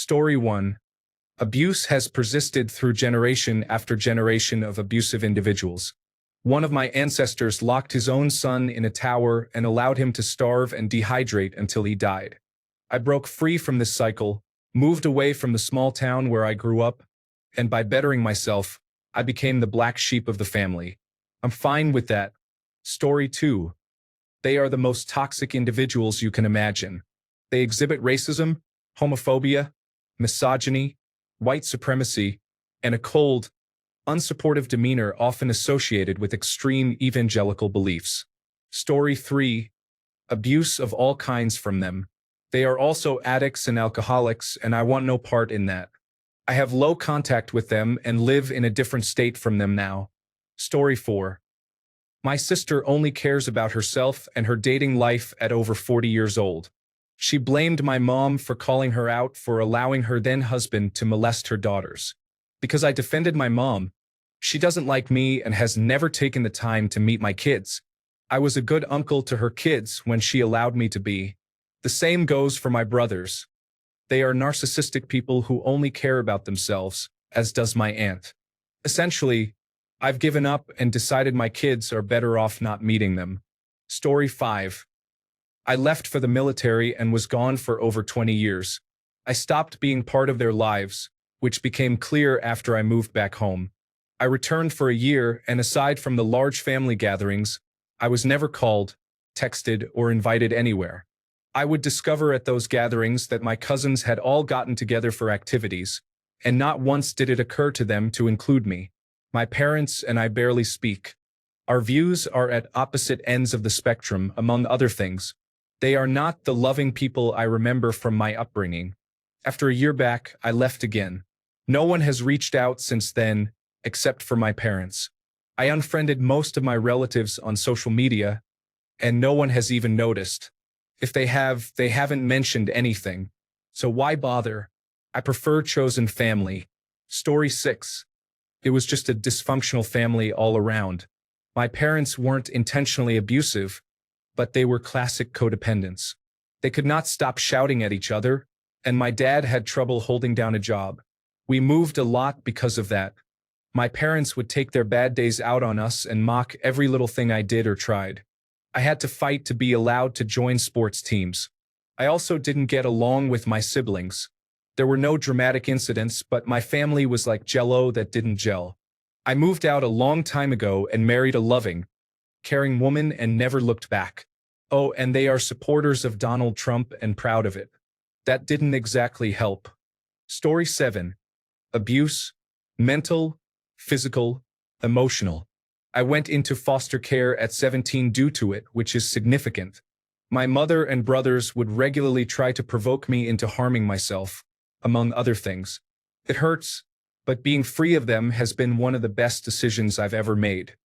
Story 1. Abuse has persisted through generation after generation of abusive individuals. One of my ancestors locked his own son in a tower and allowed him to starve and dehydrate until he died. I broke free from this cycle, moved away from the small town where I grew up, and by bettering myself, I became the black sheep of the family. I'm fine with that. Story 2. They are the most toxic individuals you can imagine. They exhibit racism, homophobia, misogyny, white supremacy, and a cold, unsupportive demeanor often associated with extreme evangelical beliefs. Story 3. Abuse of all kinds from them. They are also addicts and alcoholics, and I want no part in that. I have low contact with them and live in a different state from them now. Story 4. My sister only cares about herself and her dating life at over 40 years old. She blamed my mom for calling her out for allowing her then-husband to molest her daughters. Because I defended my mom, she doesn't like me and has never taken the time to meet my kids. I was a good uncle to her kids when she allowed me to be. The same goes for my brothers. They are narcissistic people who only care about themselves, as does my aunt. Essentially, I've given up and decided my kids are better off not meeting them. Story 5. I left for the military and was gone for over 20 years. I stopped being part of their lives, which became clear after I moved back home. I returned for a year, and aside from the large family gatherings, I was never called, texted, or invited anywhere. I would discover at those gatherings that my cousins had all gotten together for activities, and not once did it occur to them to include me. My parents and I barely speak. Our views are at opposite ends of the spectrum, among other things. They are not the loving people I remember from my upbringing. After a year back, I left again. No one has reached out since then, except for my parents. I unfriended most of my relatives on social media, and no one has even noticed. If they have, they haven't mentioned anything. So why bother? I prefer chosen family. Story 6. It was just a dysfunctional family all around. My parents weren't intentionally abusive, but they were classic codependents. They could not stop shouting at each other, and my dad had trouble holding down a job. We moved a lot because of that. My parents would take their bad days out on us and mock every little thing I did or tried. I had to fight to be allowed to join sports teams. I also didn't get along with my siblings. There were no dramatic incidents, but my family was like Jell-O that didn't gel. I moved out a long time ago and married a loving, caring woman and never looked back. Oh, and they are supporters of Donald Trump and proud of it. That didn't exactly help. Story 7. Abuse, mental, physical, emotional. I went into foster care at 17 due to it, which is significant. My mother and brothers would regularly try to provoke me into harming myself, among other things. It hurts, but being free of them has been one of the best decisions I've ever made.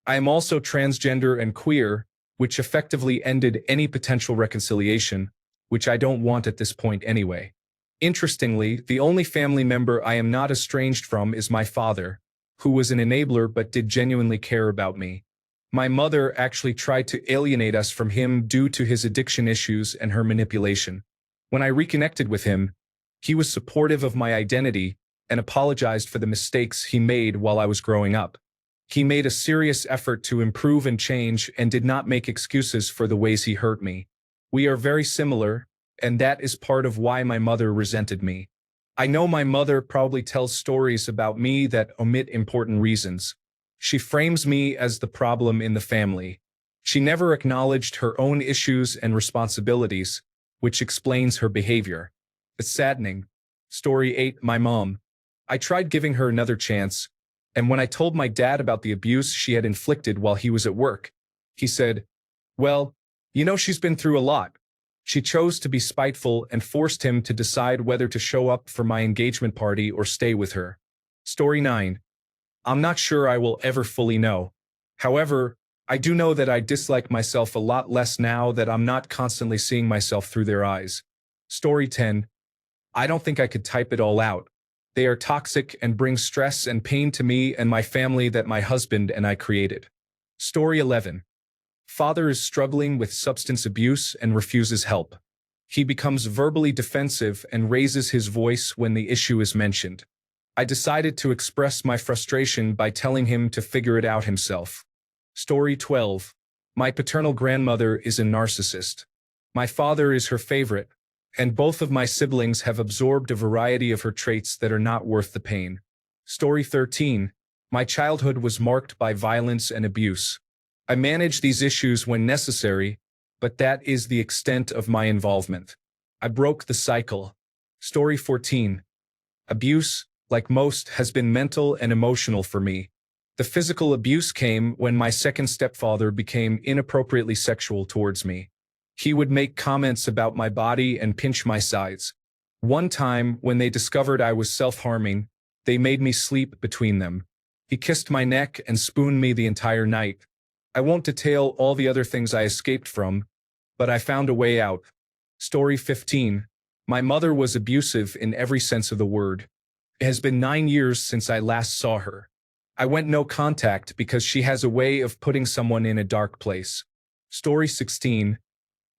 I am also transgender and queer, which effectively ended any potential reconciliation, which I don't want at this point anyway. Interestingly, the only family member I am not estranged from is my father, who was an enabler but did genuinely care about me. My mother actually tried to alienate us from him due to his addiction issues and her manipulation. When I reconnected with him, he was supportive of my identity and apologized for the mistakes he made while I was growing up. He made a serious effort to improve and change and did not make excuses for the ways he hurt me. We are very similar, and that is part of why my mother resented me. I know my mother probably tells stories about me that omit important reasons. She frames me as the problem in the family. She never acknowledged her own issues and responsibilities, which explains her behavior. It's saddening. Story 8. My mom. I tried giving her another chance, and when I told my dad about the abuse she had inflicted while he was at work, he said, "Well, you know she's been through a lot." She chose to be spiteful and forced him to decide whether to show up for my engagement party or stay with her. Story 9. I'm not sure I will ever fully know. However, I do know that I dislike myself a lot less now that I'm not constantly seeing myself through their eyes. Story 10. I don't think I could type it all out. They are toxic and bring stress and pain to me and my family that my husband and I created. Story 11. Father is struggling with substance abuse and refuses help. He becomes verbally defensive and raises his voice when the issue is mentioned. I decided to express my frustration by telling him to figure it out himself. Story 12. My paternal grandmother is a narcissist. My father is her favorite, and both of my siblings have absorbed a variety of her traits that are not worth the pain. Story 13. My childhood was marked by violence and abuse. I manage these issues when necessary, but that is the extent of my involvement. I broke the cycle. Story 14. Abuse, like most, has been mental and emotional for me. The physical abuse came when my second stepfather became inappropriately sexual towards me. He would make comments about my body and pinch my sides. One time, when they discovered I was self-harming, they made me sleep between them. He kissed my neck and spooned me the entire night. I won't detail all the other things I escaped from, but I found a way out. Story 15. My mother was abusive in every sense of the word. It has been 9 years since I last saw her. I went no contact because she has a way of putting someone in a dark place. Story 16.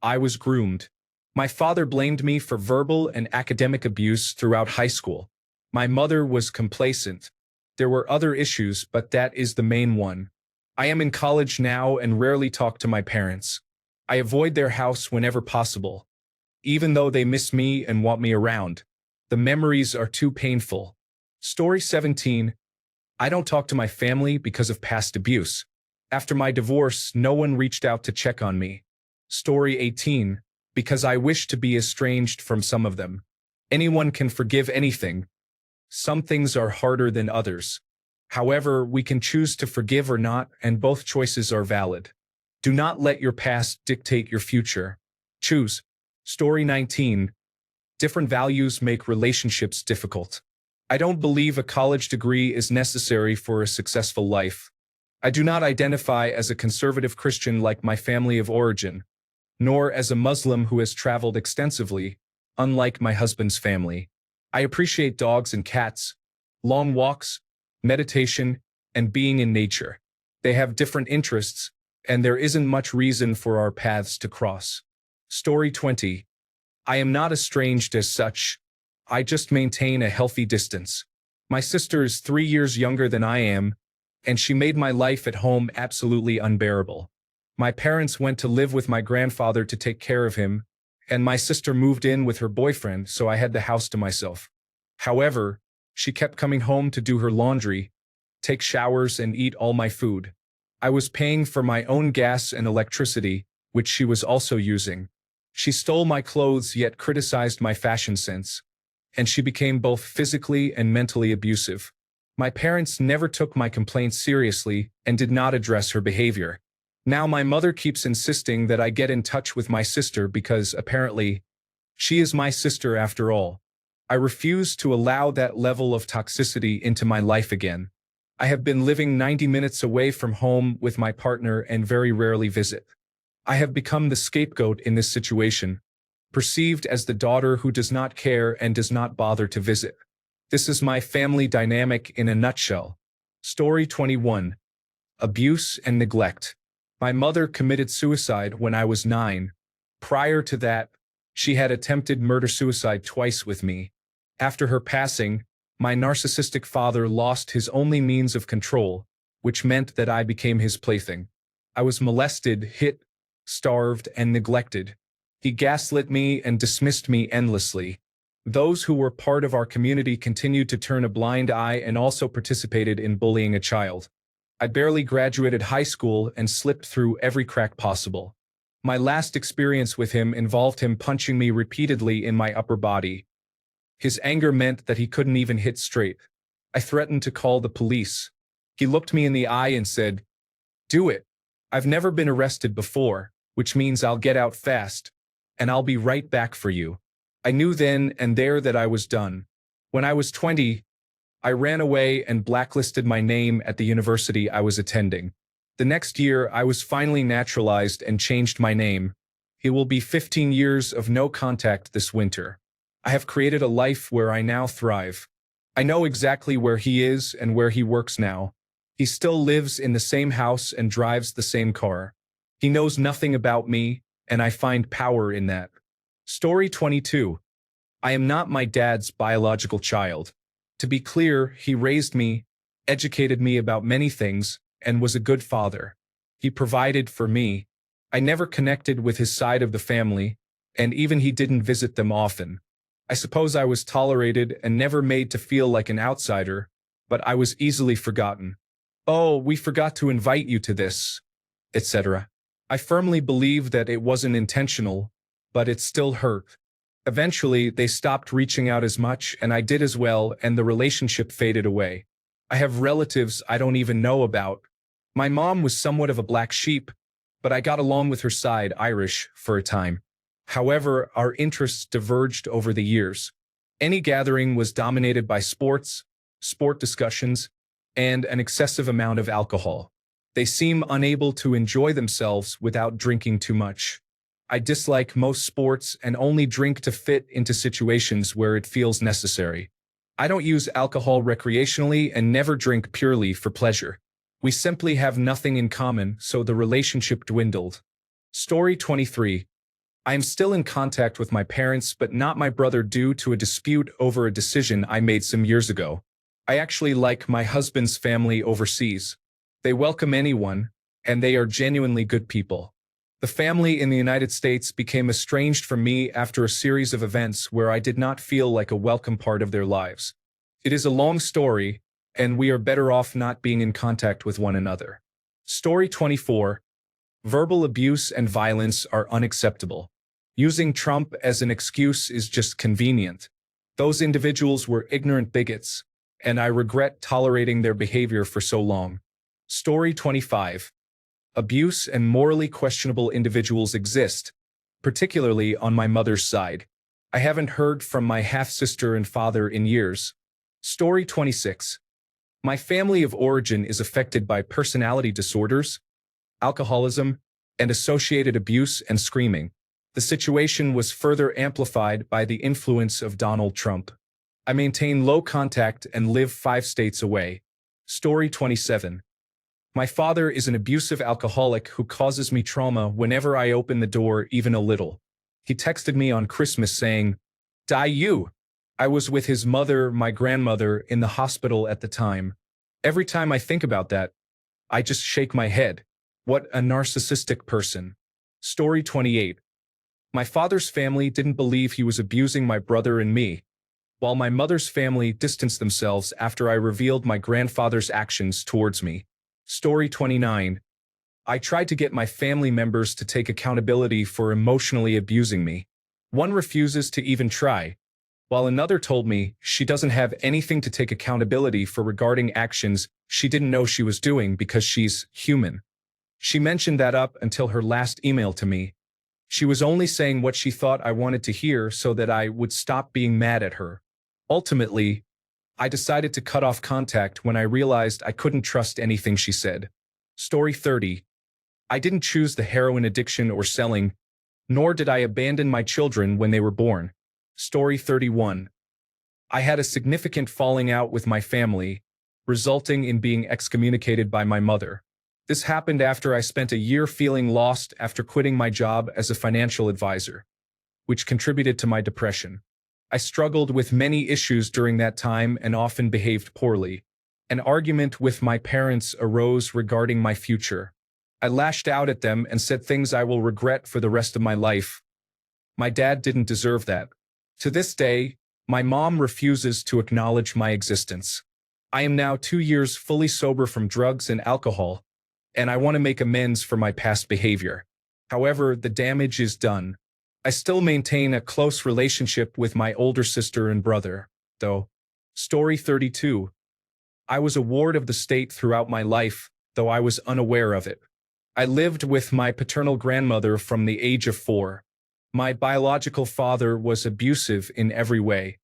I was groomed. My father blamed me for verbal and academic abuse throughout high school. My mother was complacent. There were other issues, but that is the main one. I am in college now and rarely talk to my parents. I avoid their house whenever possible. Even though they miss me and want me around, the memories are too painful. Story 17. I don't talk to my family because of past abuse. After my divorce, no one reached out to check on me. Story 18. Because I wish to be estranged from some of them. Anyone can forgive anything. Some things are harder than others. However, we can choose to forgive or not, and both choices are valid. Do not let your past dictate your future. Choose. Story 19. Different values make relationships difficult. I don't believe a college degree is necessary for a successful life. I do not identify as a conservative Christian like my family of origin, nor as a Muslim who has traveled extensively, unlike my husband's family. I appreciate dogs and cats, long walks, meditation, and being in nature. They have different interests, and there isn't much reason for our paths to cross. Story 20. I am not estranged as such. I just maintain a healthy distance. My sister is 3 years younger than I am, and she made my life at home absolutely unbearable. My parents went to live with my grandfather to take care of him, and my sister moved in with her boyfriend, so I had the house to myself. However, she kept coming home to do her laundry, take showers, and eat all my food. I was paying for my own gas and electricity, which she was also using. She stole my clothes yet criticized my fashion sense, and she became both physically and mentally abusive. My parents never took my complaints seriously and did not address her behavior. Now my mother keeps insisting that I get in touch with my sister because, apparently, she is my sister after all. I refuse to allow that level of toxicity into my life again. I have been living 90 minutes away from home with my partner and very rarely visit. I have become the scapegoat in this situation, perceived as the daughter who does not care and does not bother to visit. This is my family dynamic in a nutshell. Story 21. Abuse and neglect. My mother committed suicide when I was 9. Prior to that, she had attempted murder-suicide twice with me. After her passing, my narcissistic father lost his only means of control, which meant that I became his plaything. I was molested, hit, starved, and neglected. He gaslit me and dismissed me endlessly. Those who were part of our community continued to turn a blind eye and also participated in bullying a child. I barely graduated high school and slipped through every crack possible. My last experience with him involved him punching me repeatedly in my upper body. His anger meant that he couldn't even hit straight. I threatened to call the police. He looked me in the eye and said, "Do it. I've never been arrested before, which means I'll get out fast, and I'll be right back for you." I knew then and there that I was done. When I was 20, I ran away and blacklisted my name at the university I was attending. The next year, I was finally naturalized and changed my name. It will be 15 years of no contact this winter. I have created a life where I now thrive. I know exactly where he is and where he works now. He still lives in the same house and drives the same car. He knows nothing about me, and I find power in that. Story 22. I am not my dad's biological child. To be clear, he raised me, educated me about many things, and was a good father. He provided for me. I never connected with his side of the family, and even he didn't visit them often. I suppose I was tolerated and never made to feel like an outsider, but I was easily forgotten. Oh, we forgot to invite you to this, etc. I firmly believe that it wasn't intentional, but it still hurt. Eventually, they stopped reaching out as much, and I did as well, and the relationship faded away. I have relatives I don't even know about. My mom was somewhat of a black sheep, but I got along with her side Irish for a time. However, our interests diverged over the years. Any gathering was dominated by sports, sport discussions, and an excessive amount of alcohol. They seem unable to enjoy themselves without drinking too much. I dislike most sports and only drink to fit into situations where it feels necessary. I don't use alcohol recreationally and never drink purely for pleasure. We simply have nothing in common, so the relationship dwindled. Story 23. I am still in contact with my parents, but not my brother due to a dispute over a decision I made some years ago. I actually like my husband's family overseas. They welcome anyone, and they are genuinely good people. The family in the United States became estranged from me after a series of events where I did not feel like a welcome part of their lives. It is a long story, and we are better off not being in contact with one another. Story 24. Verbal abuse and violence are unacceptable. Using Trump as an excuse is just convenient. Those individuals were ignorant bigots, and I regret tolerating their behavior for so long. Story 25. Abuse and morally questionable individuals exist, particularly on my mother's side. I haven't heard from my half-sister and father in years. Story 26. My family of origin is affected by personality disorders, alcoholism, and associated abuse and screaming. The situation was further amplified by the influence of Donald Trump. I maintain low contact and live 5 states away. Story 27. My father is an abusive alcoholic who causes me trauma whenever I open the door even a little. He texted me on Christmas saying, "Die you." I was with his mother, my grandmother, in the hospital at the time. Every time I think about that, I just shake my head. What a narcissistic person. Story 28. My father's family didn't believe he was abusing my brother and me, while my mother's family distanced themselves after I revealed my grandfather's actions towards me. Story 29. I tried to get my family members to take accountability for emotionally abusing me. One refuses to even try, while another told me she doesn't have anything to take accountability for regarding actions she didn't know she was doing because she's human. She mentioned that up until her last email to me. She was only saying what she thought I wanted to hear so that I would stop being mad at her. Ultimately, I decided to cut off contact when I realized I couldn't trust anything she said. Story 30. I didn't choose the heroin addiction or selling, nor did I abandon my children when they were born. Story 31. I had a significant falling out with my family, resulting in being excommunicated by my mother. This happened after I spent a year feeling lost after quitting my job as a financial advisor, which contributed to my depression. I struggled with many issues during that time and often behaved poorly. An argument with my parents arose regarding my future. I lashed out at them and said things I will regret for the rest of my life. My dad didn't deserve that. To this day, my mom refuses to acknowledge my existence. I am now 2 years fully sober from drugs and alcohol, and I want to make amends for my past behavior. However, the damage is done. I still maintain a close relationship with my older sister and brother, though. Story 32. I was a ward of the state throughout my life, though I was unaware of it. I lived with my paternal grandmother from the age of 4. My biological father was abusive in every way.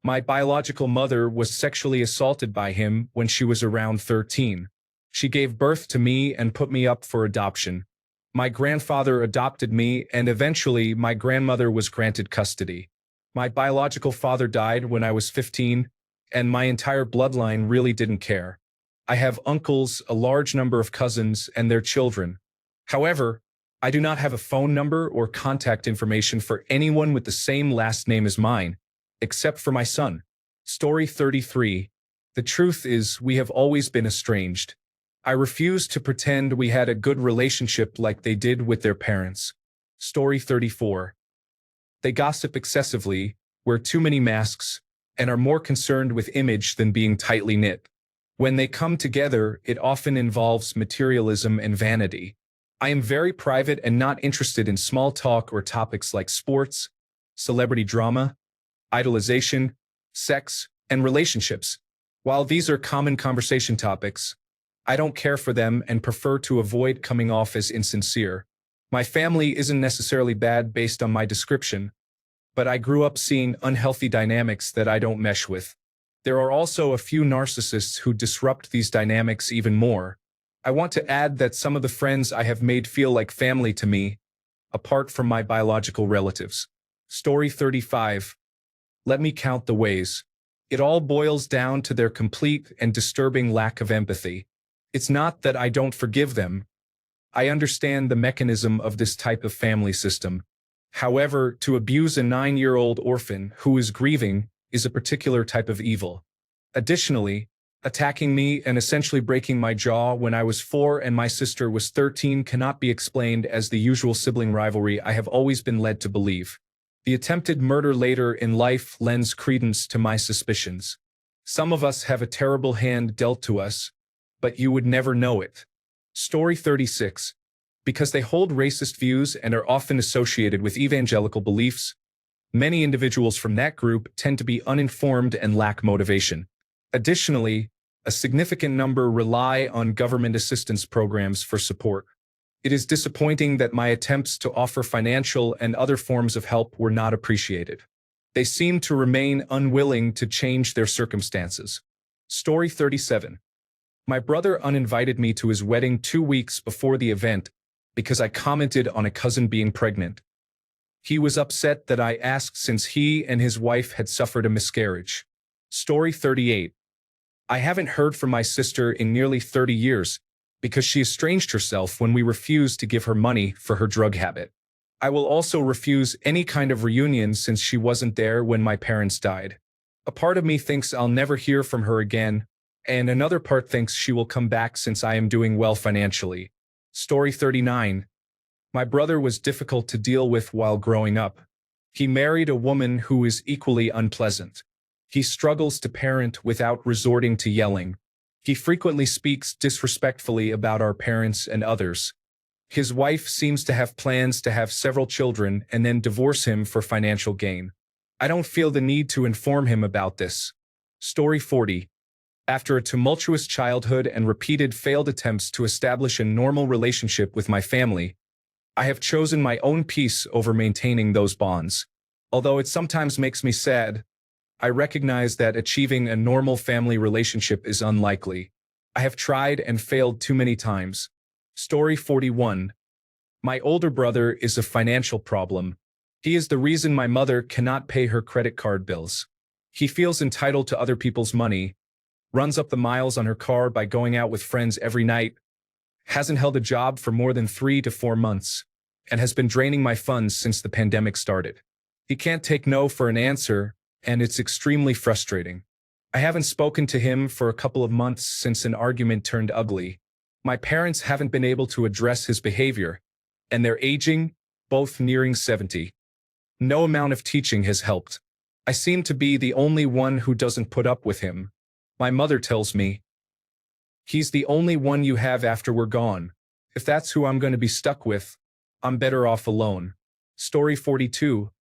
My biological mother was sexually assaulted by him when she was around 13. She gave birth to me and put me up for adoption. My grandfather adopted me, and eventually my grandmother was granted custody. My biological father died when I was 15, and my entire bloodline really didn't care. I have uncles, a large number of cousins, and their children. However, I do not have a phone number or contact information for anyone with the same last name as mine, except for my son. Story 33. The truth is, we have always been estranged. I refuse to pretend we had a good relationship like they did with their parents. Story 34. They gossip excessively, wear too many masks, and are more concerned with image than being tightly knit. When they come together, it often involves materialism and vanity. I am very private and not interested in small talk or topics like sports, celebrity drama, idolization, sex, and relationships. While these are common conversation topics, I don't care for them and prefer to avoid coming off as insincere. My family isn't necessarily bad based on my description, but I grew up seeing unhealthy dynamics that I don't mesh with. There are also a few narcissists who disrupt these dynamics even more. I want to add that some of the friends I have made feel like family to me, apart from my biological relatives. Story 35. Let me count the ways. It all boils down to their complete and disturbing lack of empathy. It's not that I don't forgive them. I understand the mechanism of this type of family system. However, to abuse a 9-year-old orphan who is grieving is a particular type of evil. Additionally, attacking me and essentially breaking my jaw when I was 4 and my sister was 13 cannot be explained as the usual sibling rivalry I have always been led to believe. The attempted murder later in life lends credence to my suspicions. Some of us have a terrible hand dealt to us, but you would never know it. Story 36. Because they hold racist views and are often associated with evangelical beliefs, many individuals from that group tend to be uninformed and lack motivation. Additionally, a significant number rely on government assistance programs for support. It is disappointing that my attempts to offer financial and other forms of help were not appreciated. They seem to remain unwilling to change their circumstances. Story 37. My brother uninvited me to his wedding 2 weeks before the event because I commented on a cousin being pregnant. He was upset that I asked since he and his wife had suffered a miscarriage. Story 38. I haven't heard from my sister in nearly 30 years because she estranged herself when we refused to give her money for her drug habit. I will also refuse any kind of reunion since she wasn't there when my parents died. A part of me thinks I'll never hear from her again, and another part thinks she will come back since I am doing well financially. Story 39. My brother was difficult to deal with while growing up. He married a woman who is equally unpleasant. He struggles to parent without resorting to yelling. He frequently speaks disrespectfully about our parents and others. His wife seems to have plans to have several children and then divorce him for financial gain. I don't feel the need to inform him about this. Story 40. After a tumultuous childhood and repeated failed attempts to establish a normal relationship with my family, I have chosen my own peace over maintaining those bonds. Although it sometimes makes me sad, I recognize that achieving a normal family relationship is unlikely. I have tried and failed too many times. Story 41. My older brother is a financial problem. He is the reason my mother cannot pay her credit card bills. He feels entitled to other people's money, runs up the miles on her car by going out with friends every night, hasn't held a job for more than 3 to 4 months, and has been draining my funds since the pandemic started. He can't take no for an answer, and it's extremely frustrating. I haven't spoken to him for a couple of months since an argument turned ugly. My parents haven't been able to address his behavior, and they're aging, both nearing 70. No amount of teaching has helped. I seem to be the only one who doesn't put up with him. My mother tells me, "He's the only one you have after we're gone. If that's who I'm going to be stuck with, I'm better off alone." Story 42.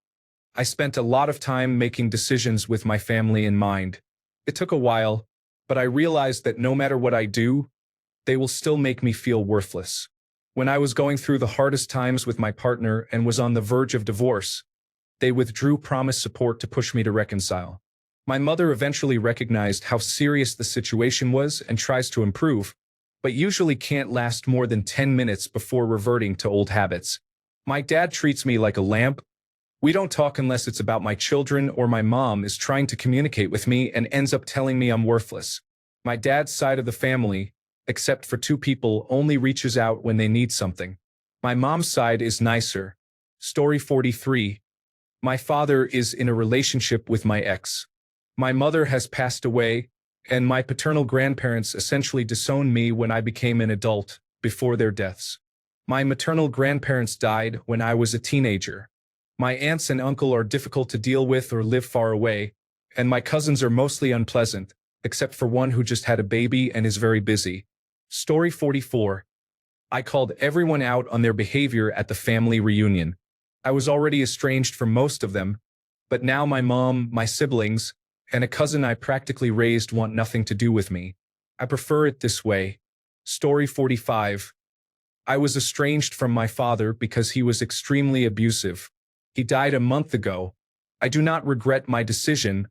I spent a lot of time making decisions with my family in mind. It took a while, but I realized that no matter what I do, they will still make me feel worthless. When I was going through the hardest times with my partner and was on the verge of divorce, they withdrew promised support to push me to reconcile. My mother eventually recognized how serious the situation was and tries to improve, but usually can't last more than 10 minutes before reverting to old habits. My dad treats me like a lamp. We don't talk unless it's about my children or my mom is trying to communicate with me and ends up telling me I'm worthless. My dad's side of the family, except for 2 people, only reaches out when they need something. My mom's side is nicer. Story 43. My father is in a relationship with my ex. My mother has passed away, and my paternal grandparents essentially disowned me when I became an adult, before their deaths. My maternal grandparents died when I was a teenager. My aunts and uncle are difficult to deal with or live far away, and my cousins are mostly unpleasant, except for one who just had a baby and is very busy. Story 44. I called everyone out on their behavior at the family reunion. I was already estranged from most of them, but now my mom, my siblings, and a cousin I practically raised want nothing to do with me. I prefer it this way. Story 45. I was estranged from my father because he was extremely abusive. He died a month ago. I do not regret my decision,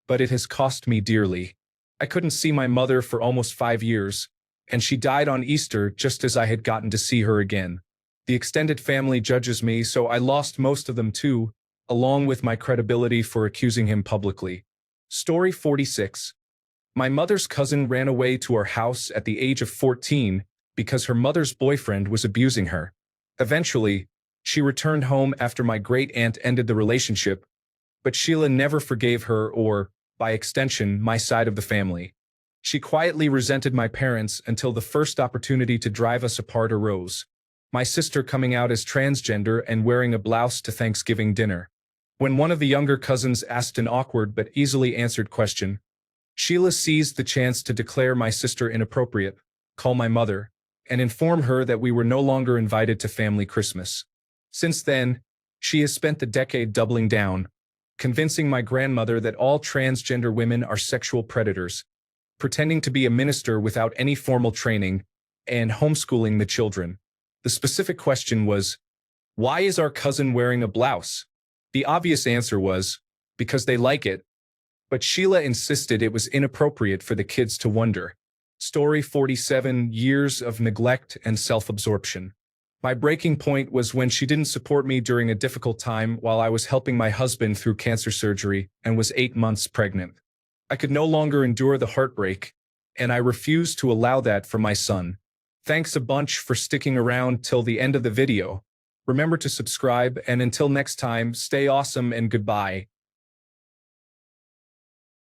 but it has cost me dearly. I couldn't see my mother for almost 5 years, and she died on Easter just as I had gotten to see her again. The extended family judges me, so I lost most of them too, along with my credibility for accusing him publicly. Story 46. My mother's cousin ran away to our house at the age of 14 because her mother's boyfriend was abusing her. Eventually, she returned home after my great-aunt ended the relationship, but Sheila never forgave her or, by extension, my side of the family. She quietly resented my parents until the first opportunity to drive us apart arose. My sister coming out as transgender and wearing a blouse to Thanksgiving dinner. When one of the younger cousins asked an awkward but easily answered question, Sheila seized the chance to declare my sister inappropriate, call my mother, and inform her that we were no longer invited to family Christmas. Since then, she has spent the decade doubling down, convincing my grandmother that all transgender women are sexual predators, pretending to be a minister without any formal training, and homeschooling the children. The specific question was, why is our cousin wearing a blouse? The obvious answer was, because they like it, but Sheila insisted it was inappropriate for the kids to wonder. Story 47. Years of neglect and self-absorption. My breaking point was when she didn't support me during a difficult time while I was helping my husband through cancer surgery and was 8 months pregnant. I could no longer endure the heartbreak, and I refused to allow that for my son. Thanks a bunch for sticking around till the end of the video. Remember to subscribe, and until next time, stay awesome and goodbye.